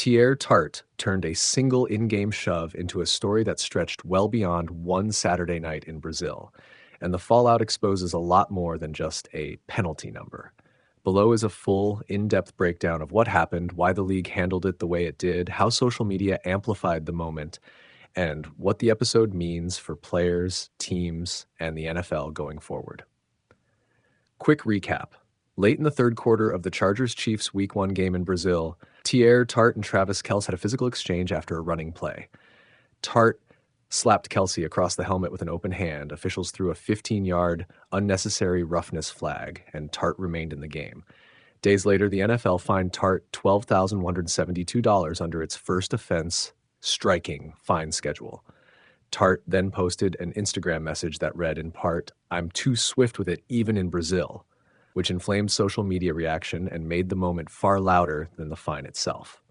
Teair Tart turned a single in-game shove into a story that stretched well beyond one Saturday night in Brazil, and the fallout exposes a lot more than just a penalty number. Below is a full, in-depth breakdown of what happened, why the league handled it the way it did, how social media amplified the moment, and what the episode means for players, teams, and the NFL going forward. Quick recap. Late in the third quarter of the Chargers-Chiefs Week 1 game in Brazil, Teair Tart and Travis Kelce had a physical exchange after a running play. Tart slapped Kelce across the helmet with an open hand. Officials threw a 15-yard unnecessary roughness flag, and Tart remained in the game. Days later, the NFL fined Tart $12,172 under its first offense striking fine schedule. Tart then posted an Instagram message that read in part, "I'm too swift with it even in Brazil," which inflamed social media reaction and made the moment far louder than the fine itself.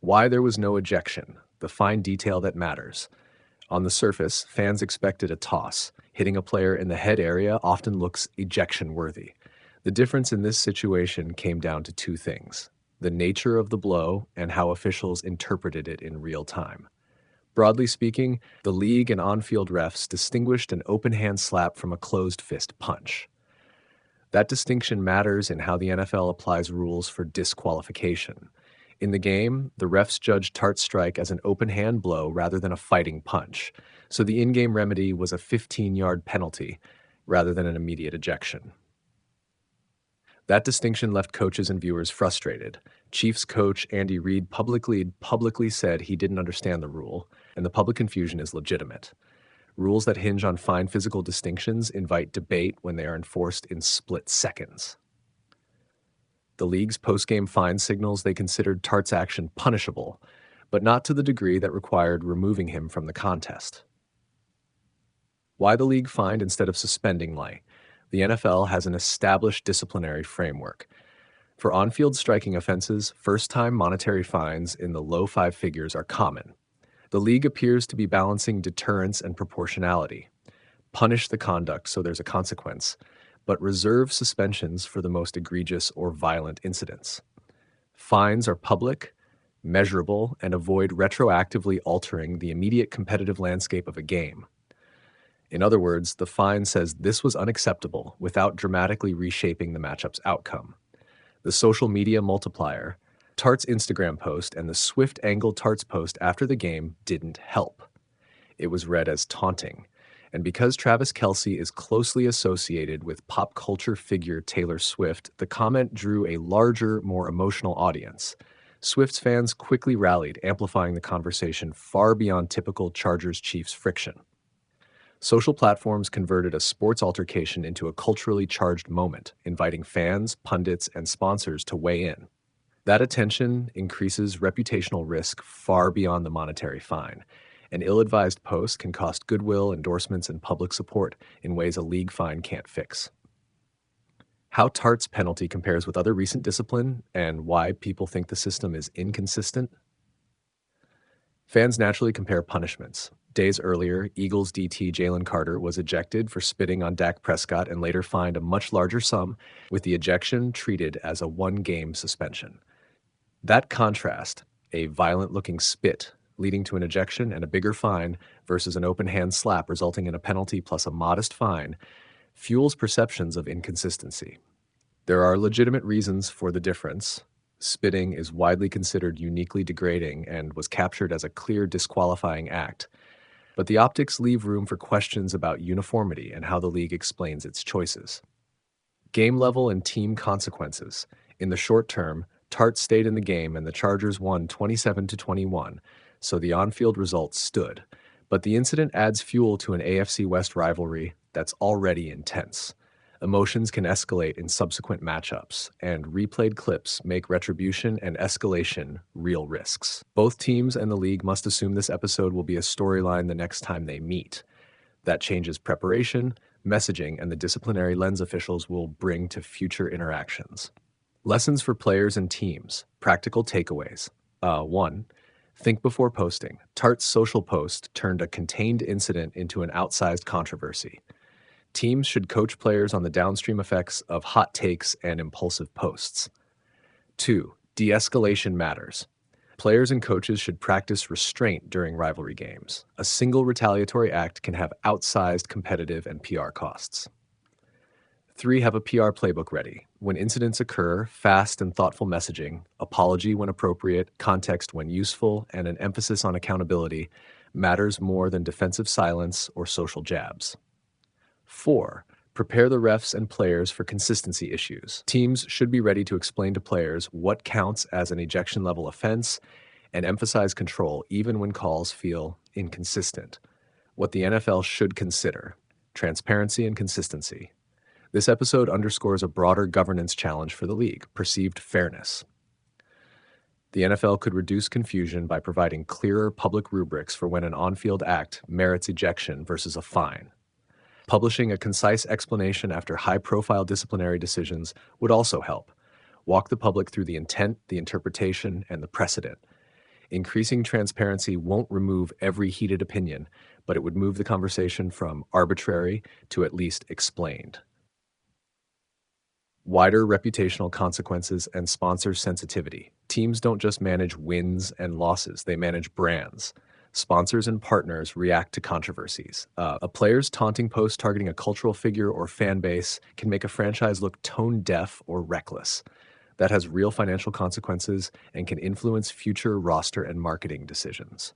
Why there was no ejection, the fine detail that matters. On the surface, fans expected a toss. Hitting a player in the head area often looks ejection-worthy. The difference in this situation came down to two things: the nature of the blow and how officials interpreted it in real time. Broadly speaking, the league and on-field refs distinguished an open-hand slap from a closed-fist punch. That distinction matters in how the NFL applies rules for disqualification. In the game, the refs judged Tart's strike as an open-hand blow rather than a fighting punch, so the in-game remedy was a 15-yard penalty rather than an immediate ejection. That distinction left coaches and viewers frustrated. Chiefs coach Andy Reid publicly said he didn't understand the rule, and the public confusion is legitimate. Rules that hinge on fine physical distinctions invite debate when they are enforced in split seconds. The league's post-game fine signals they considered Tart's action punishable, but not to the degree that required removing him from the contest. Why the league fined instead of suspending Light? The NFL has an established disciplinary framework. For on-field striking offenses, first-time monetary fines in the low five figures are common. The league appears to be balancing deterrence and proportionality. Punish the conduct so there's a consequence, but reserve suspensions for the most egregious or violent incidents. Fines are public, measurable, and avoid retroactively altering the immediate competitive landscape of a game. In other words, the fine says this was unacceptable without dramatically reshaping the matchup's outcome. The social media multiplier, Tart's Instagram post, and the swift-angle Tart's post after the game didn't help. It was read as taunting. And because Travis Kelce is closely associated with pop culture figure Taylor Swift, the comment drew a larger, more emotional audience. Swift's fans quickly rallied, amplifying the conversation far beyond typical Chargers-Chiefs friction. Social platforms converted a sports altercation into a culturally charged moment, inviting fans, pundits, and sponsors to weigh in. That attention increases reputational risk far beyond the monetary fine. An ill-advised post can cost goodwill, endorsements, and public support in ways a league fine can't fix. How Tart's penalty compares with other recent discipline and why people think the system is inconsistent. Fans naturally compare punishments. Days earlier, Eagles DT Jalen Carter was ejected for spitting on Dak Prescott and later fined a much larger sum, with the ejection treated as a one-game suspension. That contrast, a violent-looking spit leading to an ejection and a bigger fine versus an open-hand slap resulting in a penalty plus a modest fine, fuels perceptions of inconsistency. There are legitimate reasons for the difference. Spitting is widely considered uniquely degrading and was captured as a clear disqualifying act. But the optics leave room for questions about uniformity and how the league explains its choices. Game level and team consequences. In the short term, Tart stayed in the game and the Chargers won 27-21, so the on-field results stood. But the incident adds fuel to an AFC West rivalry that's already intense. Emotions can escalate in subsequent matchups, and replayed clips make retribution and escalation real risks. Both teams and the league must assume this episode will be a storyline the next time they meet. That changes preparation, messaging, and the disciplinary lens officials will bring to future interactions. Lessons for players and teams. Practical takeaways. 1. Think before posting. Tart's social post turned a contained incident into an outsized controversy. Teams should coach players on the downstream effects of hot takes and impulsive posts. 2. De-escalation matters. Players and coaches should practice restraint during rivalry games. A single retaliatory act can have outsized competitive and PR costs. 3. Have a PR playbook ready. When incidents occur, fast and thoughtful messaging, apology when appropriate, context when useful, and an emphasis on accountability matters more than defensive silence or social jabs. 4. Prepare the refs and players for consistency issues. Teams should be ready to explain to players what counts as an ejection level offense and emphasize control even when calls feel inconsistent. What the NFL should consider: transparency and consistency. This episode underscores a broader governance challenge for the league: perceived fairness. The NFL could reduce confusion by providing clearer public rubrics for when an on-field act merits ejection versus a fine. Publishing a concise explanation after high-profile disciplinary decisions would also help. Walk the public through the intent, the interpretation, and the precedent. Increasing transparency won't remove every heated opinion, but it would move the conversation from arbitrary to at least explained. Wider reputational consequences and sponsor sensitivity. Teams don't just manage wins and losses, they manage brands. Sponsors and partners react to controversies. A player's taunting post targeting a cultural figure or fan base can make a franchise look tone-deaf or reckless. That has real financial consequences and can influence future roster and marketing decisions.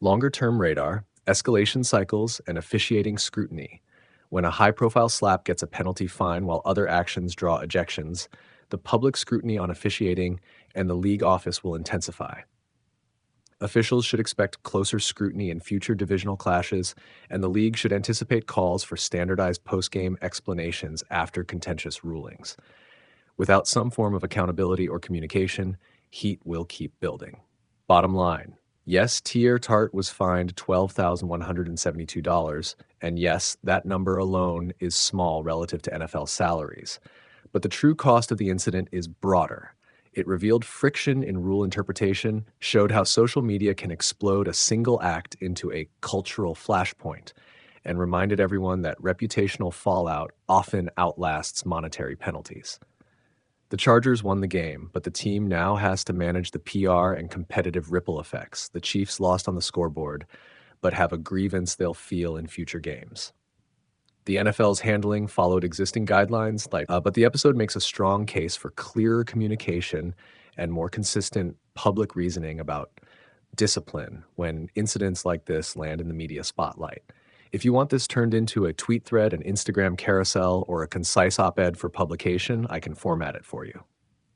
Longer-term radar, escalation cycles, and officiating scrutiny. When a high-profile slap gets a penalty fine while other actions draw ejections, the public scrutiny on officiating and the league office will intensify. Officials should expect closer scrutiny in future divisional clashes, and the league should anticipate calls for standardized post-game explanations after contentious rulings. Without some form of accountability or communication, heat will keep building. Bottom line: yes, Teair Tart was fined $12,172, and yes, that number alone is small relative to NFL salaries. But the true cost of the incident is broader. It revealed friction in rule interpretation, showed how social media can explode a single act into a cultural flashpoint, and reminded everyone that reputational fallout often outlasts monetary penalties. The Chargers won the game, but the team now has to manage the PR and competitive ripple effects. The Chiefs lost on the scoreboard, but have a grievance they'll feel in future games. The NFL's handling followed existing guidelines, but the episode makes a strong case for clearer communication and more consistent public reasoning about discipline when incidents like this land in the media spotlight. If you want this turned into a tweet thread, an Instagram carousel, or a concise op-ed for publication, I can format it for you.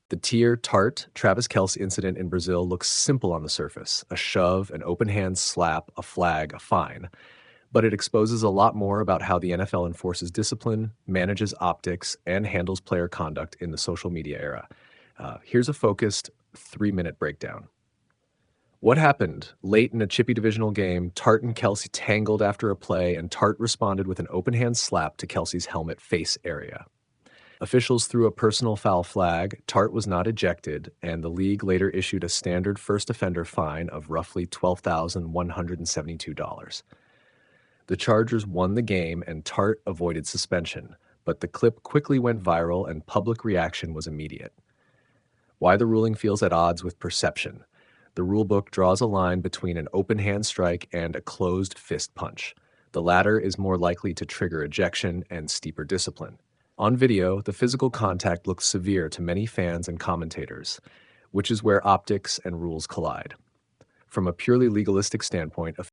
The Teair Tart Travis Kelce incident in Brazil looks simple on the surface: a shove, an open hand slap, a flag, a fine. But it exposes a lot more about how the NFL enforces discipline, manages optics, and handles player conduct in the social media era. Here's a focused 3-minute breakdown. What happened? Late in a chippy divisional game, Tart and Kelce tangled after a play, and Tart responded with an open-hand slap to Kelce's helmet face area. Officials threw a personal foul flag, Tart was not ejected, and the league later issued a standard first offender fine of roughly $12,172. The Chargers won the game and Tart avoided suspension, but the clip quickly went viral and public reaction was immediate. Why the ruling feels at odds with perception. The rulebook draws a line between an open hand strike and a closed fist punch. The latter is more likely to trigger ejection and steeper discipline. On video, the physical contact looks severe to many fans and commentators, which is where optics and rules collide. From a purely legalistic standpoint,